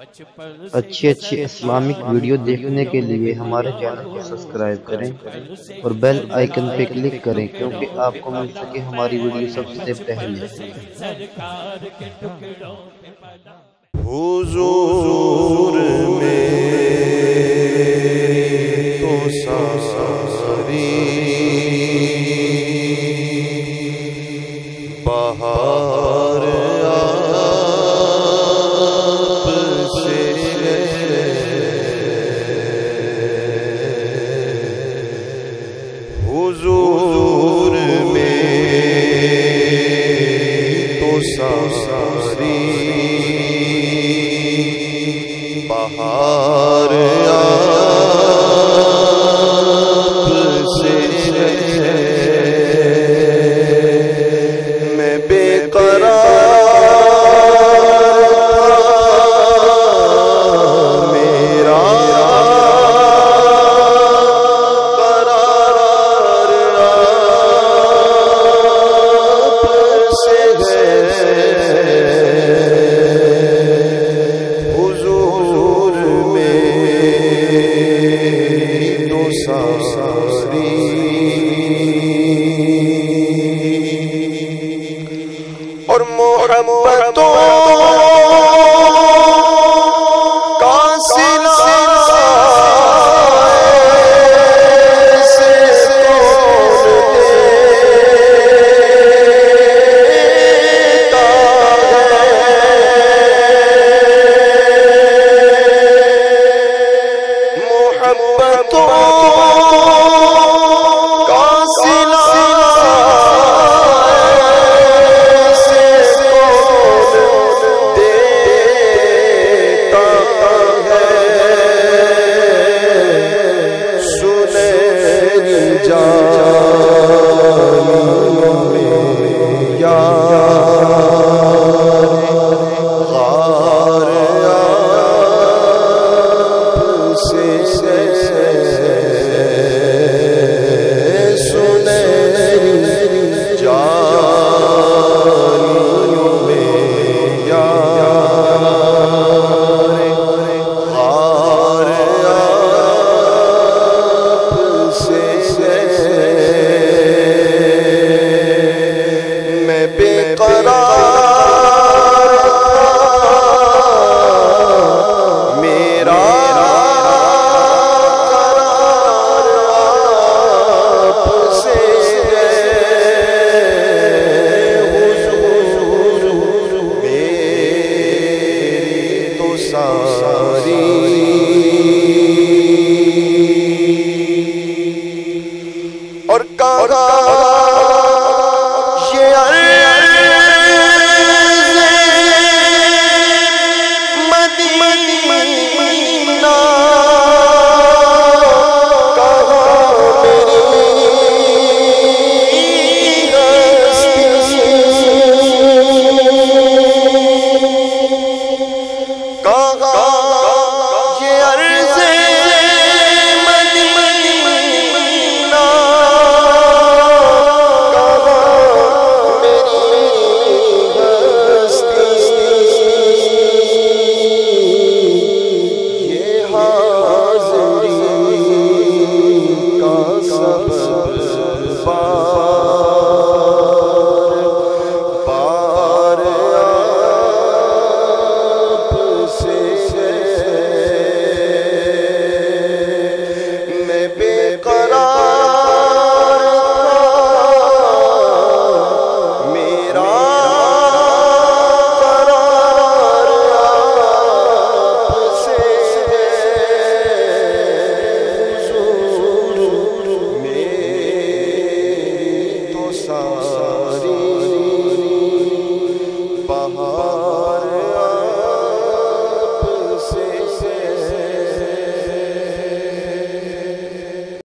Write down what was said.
اچھی Islamic video دیکھنے کے لیے ہمارے چینل کو سبسکرائب کریں اور بیل آئیکن پہ کلک کریں کیونکہ آپ کو مل سکے ہماری ویڈیو سب سے پہلے۔ حضور میں تو ساری بہار آپ سے حضور میں تو ساری بہار آپ سے میں بے قرار میرا قرار آپ سے ہے حضور میں تو ساری اور محبتوں کا سلسلہ سے کون دیتا ہے محبتوں کا سلسلہ اور کہا یہ مدینہ کہا میری ہستی کہا